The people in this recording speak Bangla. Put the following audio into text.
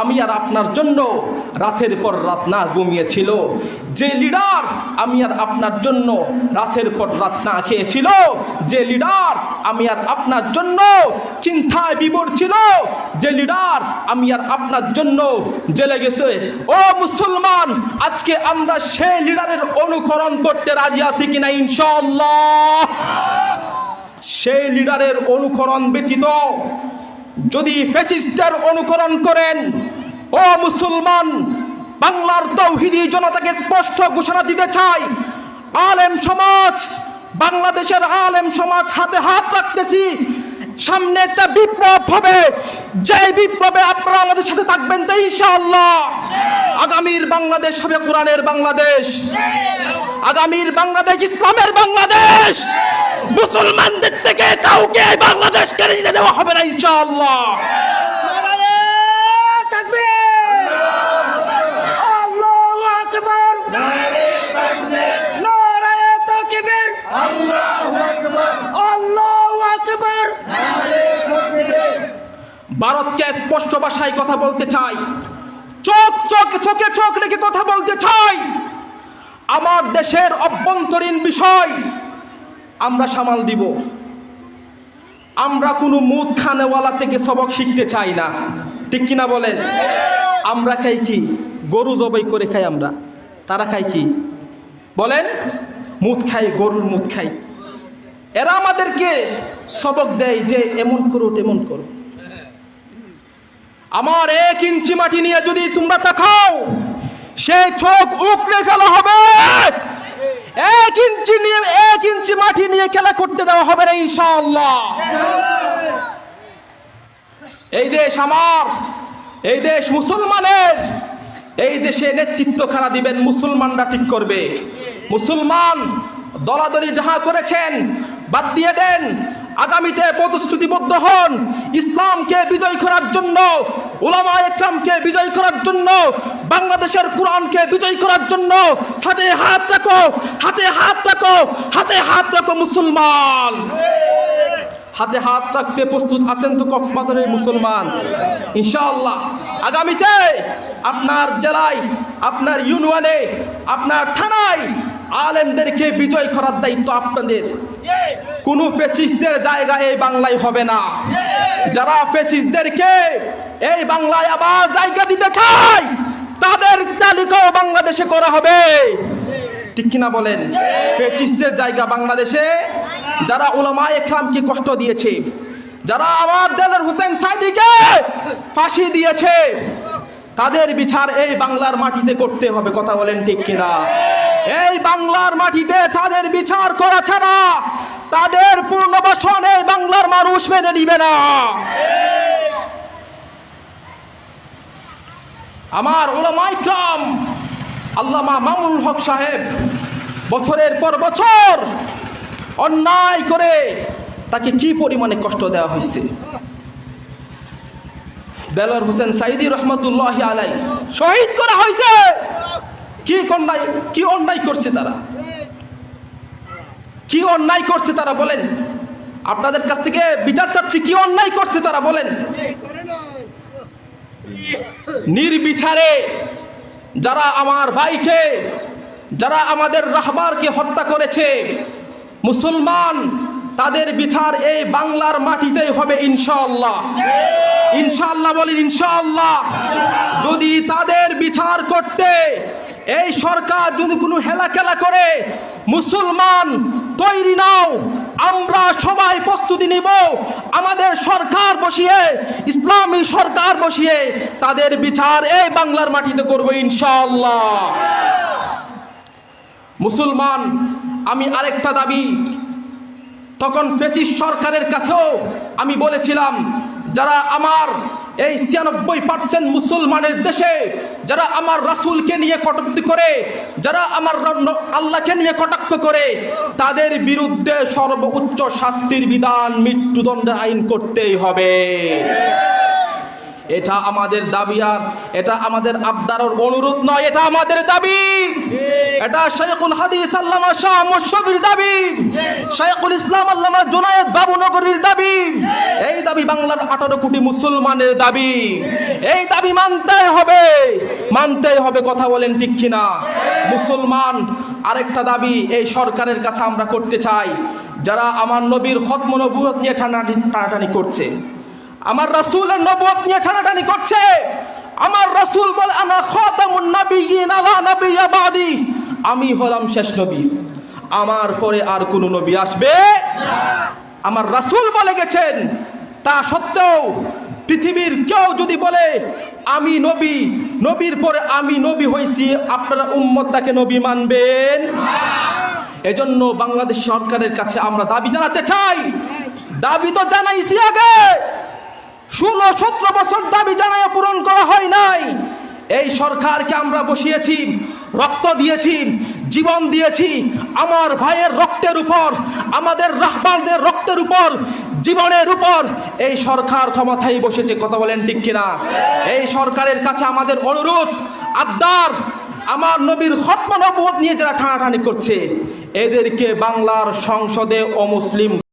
আমি আর আপনার জন্য রাতের পর রাত না ঘুমিয়েছিল, যে লিডার আমি আর আপনার জন্য রাতের পর রাত না খেয়েছিল, যে লিডার আমি আর আপনার জন্য চিন্তায় বিভোর ছিল, যে লিডার আমি আর আপনার জন্য জেলে গেছে, ও মুসলমান, আজকে আমরা সেই লিডারের অনুকরণ করতে রাজি আছি কিনা? ইনশাআল্লাহ। সেই লিডারের অনুকরণ ব্যতীত যদি ফ্যাসিস্টের অনুকরণ করেন, ও মুসলমান, বাংলার তৌহিদি জনতাকে স্পষ্ট ঘোষণা দিতে চাই, আলেম সমাজ, বাংলাদেশের আলেম সমাজ হাতে হাত রাখতেছি, সামনে একটা বিপ্লব হবে, যে বিপ্লবে আপনারা আমাদের সাথে থাকবেন তো ইনশাআল্লাহ। আগামীর বাংলাদেশ হবে কোরআনের বাংলাদেশ, আগামীর বাংলাদেশ ইসলামের বাংলাদেশ। মুসলমানদের থেকে কাউকে বাংলাদেশ কেড়ে নিতে দেওয়া হবে না ইনশাআল্লাহ। ভারতকে স্পষ্ট ভাষায় কথা বলতে চাই, চোখে চোখ রেখে কথা বলতে চাই, আমার দেশের অভ্যন্তরীণ বিষয় আমরা সামাল দিব। আমরা কোনো মুদ খানেওয়ালা থেকে সবক শিখতে চাই না, ঠিক কিনা বলেন? আমরা খাই কি? গরু জবাই করে খাই আমরা, তারা খাই কি বলেন? মুদ খাই, গরুর মুদ খাই। এরা আমাদেরকে সবক দেয় যে এমন করো তেমন করো। আমার 1 ইঞ্চি মাটি নিয়ে যদি তোমরা তাকাও, সেই চোখ উপড়ে ফেলা হবে। 1 ইঞ্চি মাটি নিয়ে খেলা করতে দেওয়া হবে না ইনশাআল্লাহ। এই দেশ আমার, এই দেশ মুসলমানের, এই দেশে নেতৃত্ব কারা দিবেন? মুসলমানরা ঠিক করবে। মুসলমান দলাদলি যাহা করেছেন বাদ দিয়ে দেন, আগামীতে প্রতিশ্রুতিবদ্ধ হন ইসলামকে বিজয় করার জন্য, উলামায়ে কেরামকে বিজয় করার জন্য, বাংলাদেশের কোরআনকে বিজয় করার জন্য। হাতে হাত রাখো, হাতে হাত রাখো, হাতে হাত রাখো মুসলমান। হাতে হাত রাখতে প্রস্তুত আছেন তো কক্সবাজারের মুসলমান? ইনশাআল্লাহ আগামীতে আপনার জেলায়, আপনার ইউনিয়নে, আপনার থানায় আলেমদেরকে বিজয় করার দায়িত্ব আপনাদের। কোনো ফ্যাসিস্টদের জায়গা এই বাংলায় হবে না। যারা ফ্যাসিস্টদেরকে এই বাংলায় আবার জায়গা দিতে চায়, তাদের তালিকাও বাংলাদেশে করা হবে, ঠিক কিনা বলেন? ফ্যাসিস্টদের জায়গা বাংলাদেশে। যারা উলামায়ে কেরামকে কষ্ট দিয়েছে, যারা আমার দেলোয়ার হোসেন সাঈদীকে ফাঁসি দিয়েছে, তাদের বিচার এই বাংলার মাটিতে করতে হবে, কথা বলেন ঠিক কিনা? এই বাংলার মাটিতে তাদের বিচার করা ছাড়া তাদের পুনর্বাসন এই বাংলার মানুষ মেনে নিবে না। আমার উলামায়ে কেরাম, আল্লামা মামুনুল হক সাহেব বছরের পর বছর অন্যায় করে তাকে কি পরিমাণে কষ্ট দেওয়া হয়েছে। দেলোয়ার হোসেন সাঈদী রহমতুল্লাহি আলাইহি শহীদ করা হয়েছে। কি অন্যায় করছে তারা? কি অন্যায় করছে তারা বলেন? আপনাদের কাছ থেকে বিচার চাচ্ছি, কি অন্যায় করছে তারা বলেন? নির্বিচারে যারা আমার ভাইকে, যারা আমাদের রাহবারকে হত্যা করেছে, মুসলমান, তাদের বিচার এই বাংলার মাটিতেই হবে ইনশাআল্লাহ। ইনশাআল্লাহ বলেন ইনশাআল্লাহ। যদি তাদের বিচার করতে এই সরকার যদি কোনো হেলাখেলা করে, মুসলমান তৈরি নাও, আমরা সবাই প্রস্তুতি নিব, আমাদের সরকার বসিয়ে, ইসলামী সরকার বসিয়ে তাদের বিচার এই বাংলার মাটিতে করব ইনশাআল্লাহ। মুসলমান, আমি আরেকটা দাবি, তখন ফ্যাসিস্ট সরকারের কাছেও আমি বলেছিলাম, যারা আমার এই 96% মুসলমানের দেশে যারা আমার রাসূলকে নিয়ে কটূক্তি করে, যারা আমার আল্লাহকে নিয়ে কটাক্ষ করে, তাদের বিরুদ্ধে সর্বোচ্চ শাস্তির বিধান, মৃত্যুদণ্ডের আইন করতেই হবে। এটা আমাদের দাবি, আর এটা আমাদের আবদারের অনুরোধ নয়, এটা আমাদের দাবি। এটা শাইখুল হাদিস আল্লামা শাহ মুশফির দাবি, শাইখুল ইসলাম আল্লামা জুনায়েদ বাবুনগরীর দাবি, এই দাবি বাংলার 18 কোটি মুসলমানের দাবি। এই দাবি মানতেই হবে, কথা বলেন ঠিক কিনা? মুসলমান আরেকটা দাবি এই সরকারের কাছে আমরা করতে চাই, যারা আমার নবীর খতম নবুয়ত নিয়ে টানাটানি করছে, আমার রাসূলের নবুয়ত নিয়ে টানাটানি করছে। আমার রাসূল বলে আনা খাতামুন নাবিয়্যিন লা নাবিয়্যা বাদি, আমি হলাম শেষ নবী, আমার পরে আর কোন নবী আসবে না। আমার রাসূল বলে গেছেন, তা সত্ত্বেও পৃথিবীর কেউ যদি বলে আমি নবী, নবীর পরে আমি নবী হইছি, আপনারা উম্মত তাকে নবী মানবেন? এজন্য বাংলাদেশ সরকারের কাছে আমরা দাবি জানাতে চাই, দাবি তো জানাইছি আগে, 16-17 বছর দাবি জানায় পূরণ করা হয় নাই। এই সরকারকে আমরা বসিয়েছি, রক্ত দিয়েছি, জীবন দিয়েছি, আমার ভাইয়ের রক্তের উপর, আমাদের রাহবারদের রক্তের উপর, জীবনের উপর এই সরকার ক্ষমতায় বসেছে, কথা বলেন ঠিক কিনা? এই সরকারের কাছে আমাদের অনুরোধ, আবদার, আমার নবীর খতম নবুয়ত নিয়ে যারা টানাটানি করছে এদেরকে বাংলার সংসদে অমুসলিম